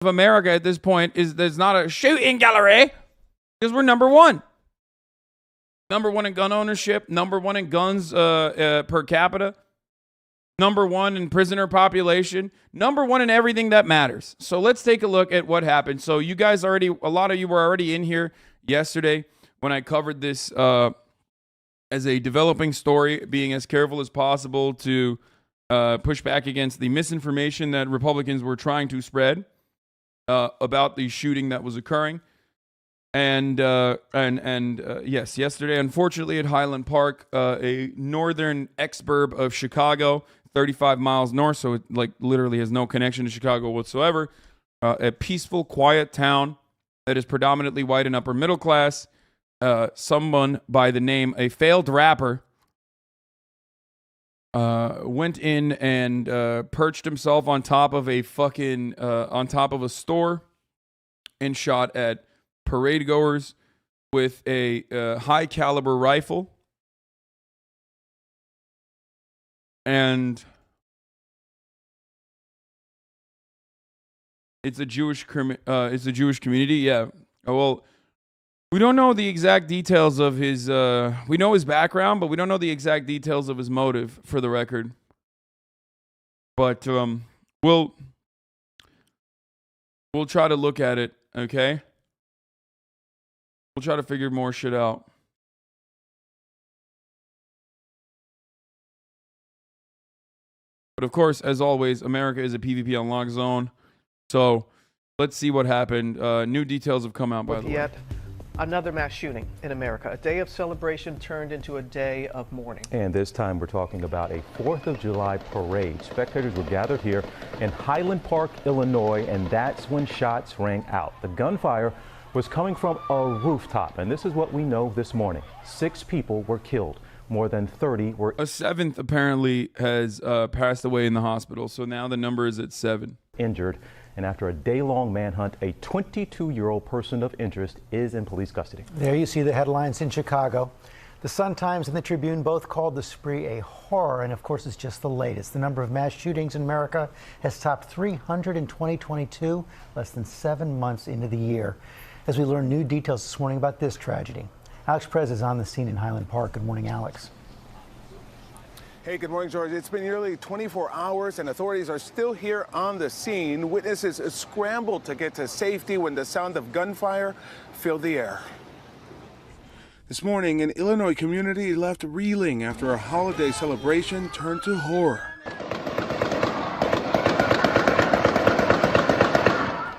of America at this point is there's not a shooting gallery because we're number one. Number one in gun ownership, number one in guns per capita, number one in prisoner population, number one in everything that matters. So let's take a look at what happened. So you guys a lot of you were already in here yesterday when I covered this as a developing story, being as careful as possible to push back against the misinformation that Republicans were trying to spread about the shooting that was occurring. And yes, yesterday, unfortunately, at Highland Park, a northern exurb of Chicago, 35 miles north, so it like literally has no connection to Chicago whatsoever. A peaceful, quiet town that is predominantly white and upper middle class. Someone by the name, a failed rapper, went in and perched himself on top of a store and shot at parade goers with a high caliber rifle. And it's a Jewish community. Yeah. Well, we don't know the exact details of his we know his background, but we don't know the exact details of his motive, for the record. But we'll try to look at it, okay? We'll try to figure more shit out. But of course, as always, America is a PvP unlock zone. So let's see what happened. New details have come out, by the way. Yet another mass shooting in America. A day of celebration turned into a day of mourning. And this time we're talking about a 4th of July parade. Spectators were gathered here in Highland Park, Illinois, and that's when shots rang out. The gunfire was coming from a rooftop, and this is what we know this morning. 6 people were killed. More than 30 were... A 7th apparently has passed away in the hospital, so now the number is at 7. Injured, and after a day-long manhunt, a 22-year-old person of interest is in police custody. There you see the headlines in Chicago. The Sun-Times and the Tribune both called the spree a horror, and of course it's just the latest. The number of mass shootings in America has topped 300 in 2022, less than 7 months into the year. As we learn new details this morning about this tragedy. Alex Perez is on the scene in Highland Park. Good morning, Alex. Hey, good morning, George. It's been nearly 24 hours and authorities are still here on the scene. Witnesses scrambled to get to safety when the sound of gunfire filled the air. This morning, an Illinois community left reeling after a holiday celebration turned to horror.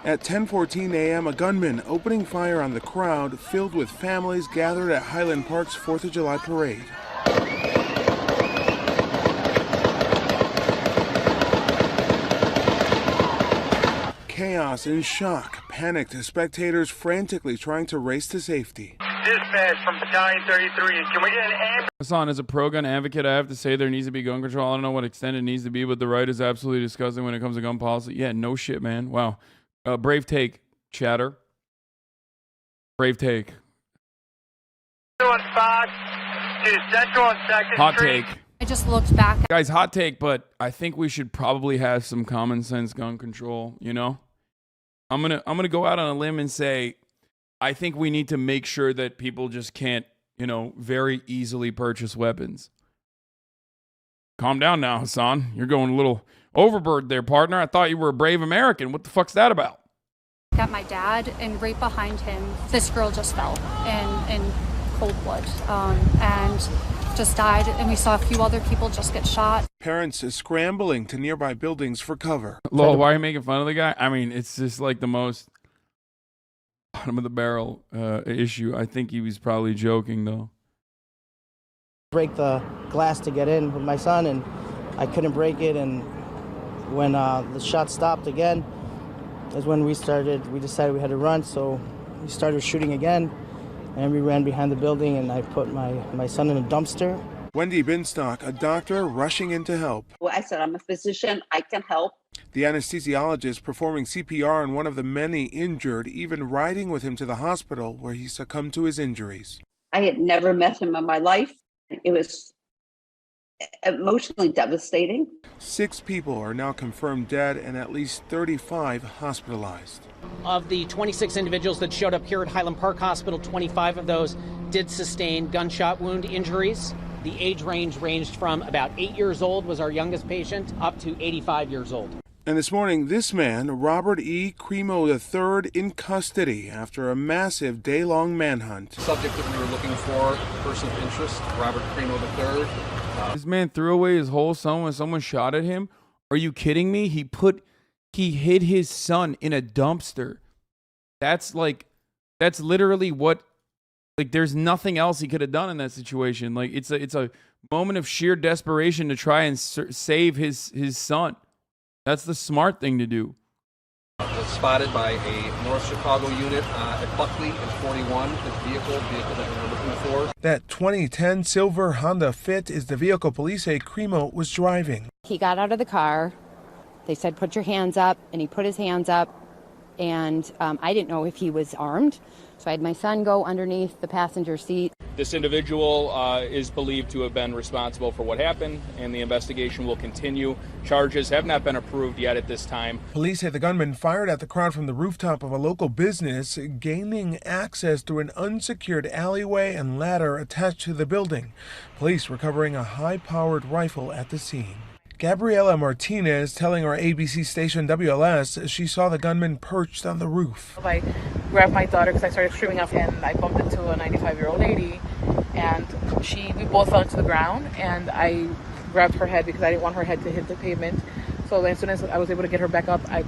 At 10:14 a.m., a gunman opening fire on the crowd filled with families gathered at Highland Park's 4th of July parade. Chaos and shock, panicked spectators frantically trying to race to safety. Dispatch from Battalion 33. Can we get an ambulance? Hasan, as a pro-gun advocate, I have to say there needs to be gun control. I don't know what extent it needs to be, but the right is absolutely disgusting when it comes to gun policy. Yeah, no shit, man. Wow. Brave take, chatter. Brave take. Hot take. I just looked back. Guys, hot take, but I think we should probably have some common sense gun control, you know? I'm gonna go out on a limb and say I think we need to make sure that people just can't, you know, very easily purchase weapons. Calm down now, Hasan. You're going a little overboard there, partner. I thought you were a brave American. What the fuck's that about? At my dad, and right behind him, this girl just fell in cold blood and just died. And we saw a few other people just get shot. Parents scrambling to nearby buildings for cover. Lol, why are you making fun of the guy? I mean, it's just like the most bottom of the barrel issue. I think he was probably joking, though. Break the glass to get in with my son, and I couldn't break it. And when the shot stopped again, is when we decided we had to run. So we started shooting again, and we ran behind the building, and I put my son in a dumpster. Wendy Binstock, a doctor rushing in to help. Well, I said, I'm a physician, I can help. The anesthesiologist performing CPR on one of the many injured, even riding with him to the hospital where he succumbed to his injuries. I had never met him in my life. It was emotionally devastating. 6 people are now confirmed dead and at least 35 hospitalized. Of the 26 individuals that showed up here at Highland Park Hospital, 25 of those did sustain gunshot wound injuries. The age range ranged from about 8 years old, was our youngest patient, up to 85 years old. And this morning, this man, Robert E. Cremo III, in custody after a massive day-long manhunt. Subject that we were looking for, person of interest, Robert Cremo III. This man threw away his whole son when someone shot at him. Are you kidding me? He hid his son in a dumpster. That's literally what, like, there's nothing else he could have done in that situation. Like, it's a moment of sheer desperation to try and save his son. That's the smart thing to do. Was spotted by a North Chicago unit at Buckley and 41. His vehicle that we were looking for. That 2010 silver Honda Fit is the vehicle police say Cremo was driving. He got out of the car. They said, put your hands up, and he put his hands up, and I didn't know if he was armed, so I had my son go underneath the passenger seat. This individual is believed to have been responsible for what happened, and the investigation will continue. Charges have not been approved yet at this time. Police say the gunman fired at the crowd from the rooftop of a local business, gaining access through an unsecured alleyway and ladder attached to the building. Police recovering a high-powered rifle at the scene. Gabriela Martinez telling our ABC station WLS she saw the gunman perched on the roof. I grabbed my daughter because I started screaming up, and I bumped into a 95-year-old lady, and we both fell to the ground, and I grabbed her head because I didn't want her head to hit the pavement. So as soon as I was able to get her back up, I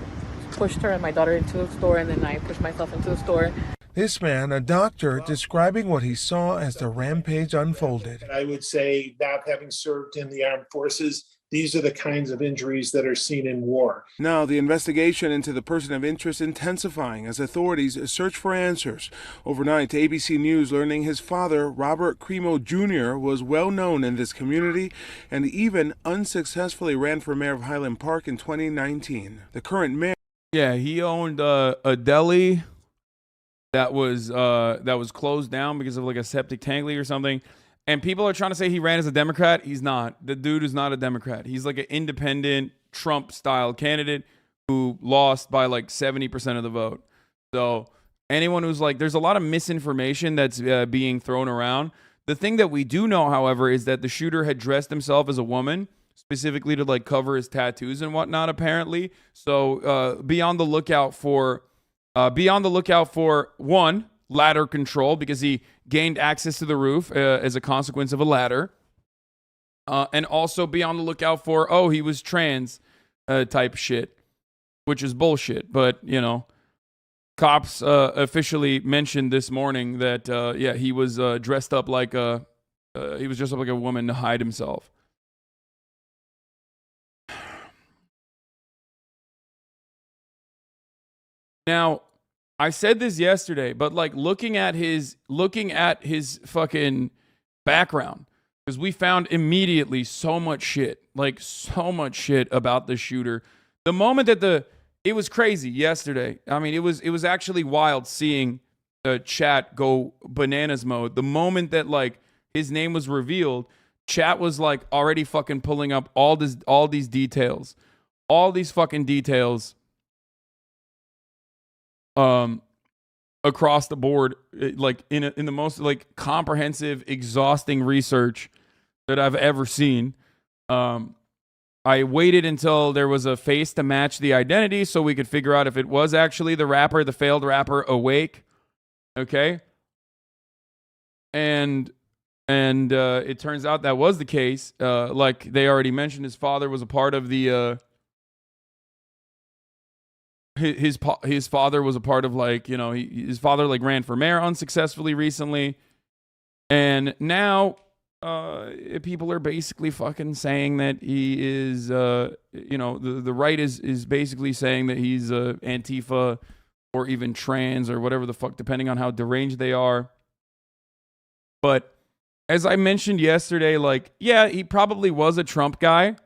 pushed her and my daughter into the store, and then I pushed myself into the store. This man, a doctor, describing what he saw as the rampage unfolded. I would say that having served in the armed forces, these are the kinds of injuries that are seen in war. Now, the investigation into the person of interest intensifying as authorities search for answers. Overnight, ABC News learning his father, Robert Cremo Jr., was well known in this community and even unsuccessfully ran for mayor of Highland Park in 2019. The current mayor... Yeah, he owned a deli that was closed down because of like a septic tank leak or something. And people are trying to say he ran as a Democrat. He's not. The dude is not a Democrat. He's like an independent Trump-style candidate who lost by like 70% of the vote. So anyone who's like, there's a lot of misinformation that's being thrown around. The thing that we do know, however, is that the shooter had dressed himself as a woman, specifically to like cover his tattoos and whatnot, apparently. So be on the lookout for one, ladder control, because he gained access to the roof as a consequence of a ladder. And also be on the lookout for, he was trans type shit, which is bullshit. But, you know, cops officially mentioned this morning that, he was dressed up like a woman to hide himself. Now, I said this yesterday, but like looking at his fucking background, because we found immediately so much shit about the shooter. The moment that it was crazy yesterday. I mean, it was actually wild seeing the chat go bananas mode. The moment that like his name was revealed, chat was like already fucking pulling up all these details, all these fucking details. Across the board, like in the most like comprehensive, exhausting research that I've ever seen. I waited until there was a face to match the identity so we could figure out if it was actually the failed rapper Awake. Okay. And it turns out that was the case. Like they already mentioned, his father was a part of the his father was a part of, like, you know, his father like ran for mayor unsuccessfully recently, and now people are basically fucking saying that he is you know, the right is basically saying that he's Antifa or even trans or whatever the fuck, depending on how deranged they are. But as I mentioned yesterday, like, yeah, he probably was a Trump guy.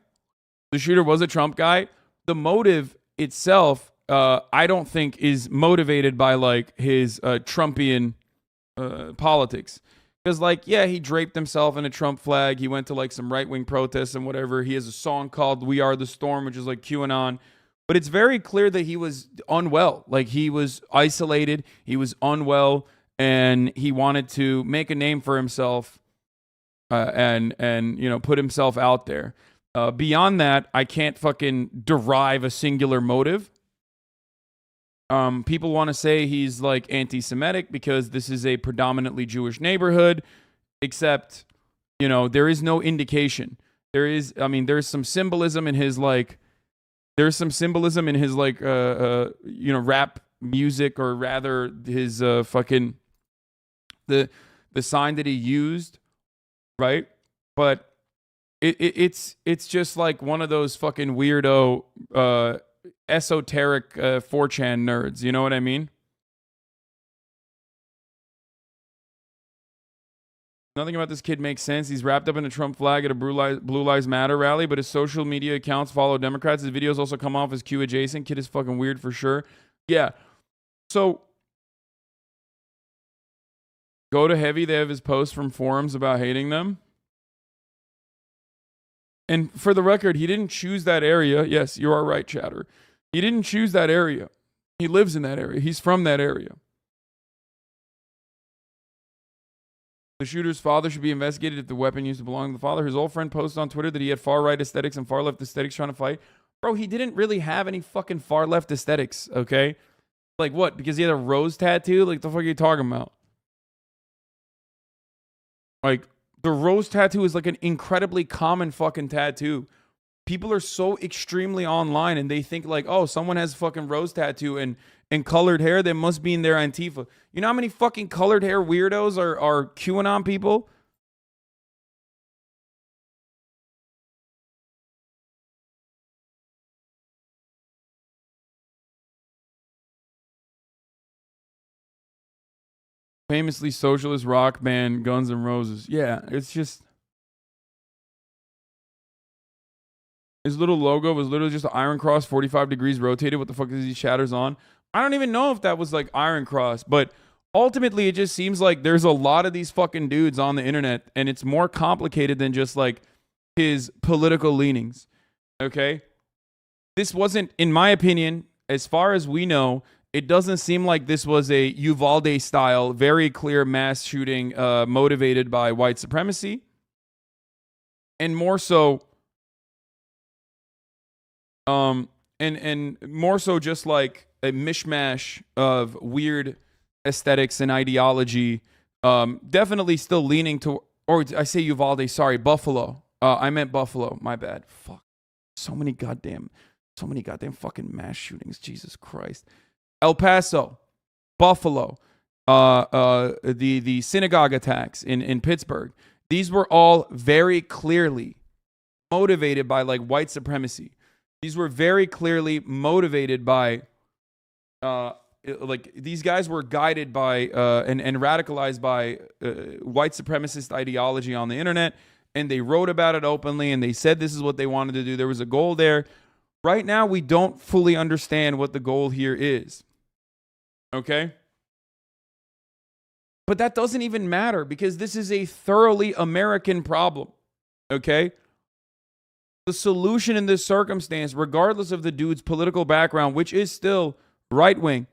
The shooter was a Trump guy. The motive itself, I don't think is motivated by like his Trumpian politics. Because, like, yeah, he draped himself in a Trump flag. He went to, like, some right-wing protests and whatever. He has a song called We Are the Storm, which is, like, QAnon. But it's very clear that he was unwell. Like, he was isolated. He was unwell. And he wanted to make a name for himself and you know, put himself out there. Beyond that, I can't fucking derive a singular motive. People want to say he's like anti-Semitic because this is a predominantly Jewish neighborhood, except, you know, there is no indication. There's some symbolism in his like, you know, rap music, or rather his fucking, the sign that he used, right? But it's just like one of those fucking weirdo, esoteric 4chan nerds, you know what I mean? Nothing about this kid makes sense. He's wrapped up in a Trump flag at a Blue Lives Matter rally, but his social media accounts follow Democrats. His videos also come off as Q adjacent. Kid is fucking weird for sure. Yeah. So go to Heavy. They have his posts from forums about hating them. And for the record, he didn't choose that area. Yes, you are right, chatter. He didn't choose that area. He lives in that area. He's from that area. The shooter's father should be investigated if the weapon used to belong to the father. His old friend posted on Twitter that he had far-right aesthetics and far-left aesthetics trying to fight. Bro, he didn't really have any fucking far-left aesthetics, okay? Like what? Because he had a rose tattoo? Like, the fuck are you talking about? Like, the rose tattoo is like an incredibly common fucking tattoo. People are so extremely online and they think like, oh, someone has fucking rose tattoo and colored hair, they must be in their Antifa. You know how many fucking colored hair weirdos are QAnon people? Famously socialist rock band Guns N' Roses. Yeah, it's just... His little logo was literally just an iron cross, 45 degrees rotated. What the fuck is these shatters on? I don't even know if that was like iron cross, but ultimately it just seems like there's a lot of these fucking dudes on the internet, and it's more complicated than just like his political leanings. Okay? This wasn't, in my opinion, as far as we know, it doesn't seem like this was a Uvalde style, very clear mass shooting motivated by white supremacy. And more so, and more so just like a mishmash of weird aesthetics and ideology. Definitely still leaning to, or I say Uvalde, sorry, Buffalo. I meant Buffalo. My bad. Fuck. So many goddamn fucking mass shootings. Jesus Christ. El Paso, Buffalo, the synagogue attacks in Pittsburgh. These were all very clearly motivated by like white supremacy. These were very clearly motivated by, like these guys were guided by and radicalized by white supremacist ideology on the internet, and they wrote about it openly, and they said this is what they wanted to do. There was a goal there. Right now, we don't fully understand what the goal here is. Okay? But that doesn't even matter because this is a thoroughly American problem. Okay? The solution in this circumstance, regardless of the dude's political background, which is still right-wing,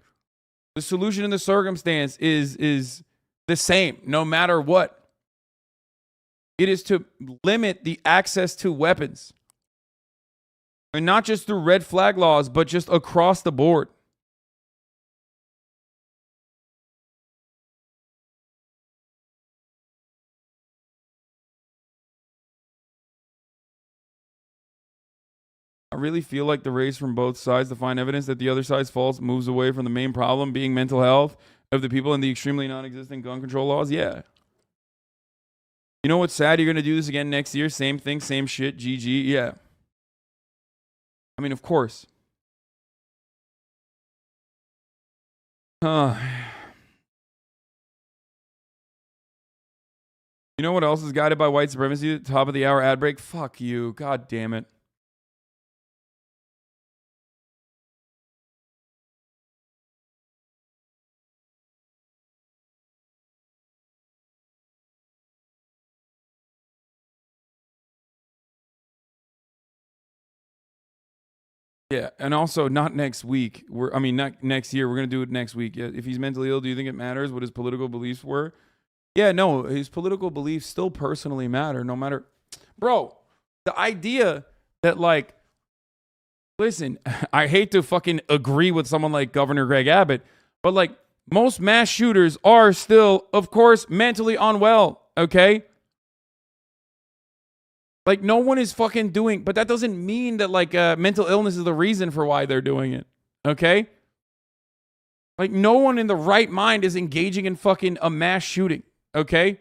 the solution in the circumstance is the same, no matter what. It is to limit the access to weapons. And not just through red flag laws, but just across the board. I really feel like the race from both sides to find evidence that the other side's fault moves away from the main problem being mental health of the people and the extremely non-existent gun control laws. Yeah. You know what's sad? You're going to do this again next year. Same thing, same shit. GG. Yeah. I mean, of course. You know what else is guided by white supremacy? Top of the hour ad break. Fuck you. God damn it. Yeah, and also not next week. Not next year. We're gonna do it next week. Yeah, if he's mentally ill, do you think it matters what his political beliefs were? Yeah, no, his political beliefs still personally matter, no matter. Bro, the idea that like, listen, I hate to fucking agree with someone like Governor Greg Abbott, but like most mass shooters are still, of course, mentally unwell. Okay. Like, no one is fucking doing, but that doesn't mean that, like, mental illness is the reason for why they're doing it, okay? Like, no one in the right mind is engaging in fucking a mass shooting, okay?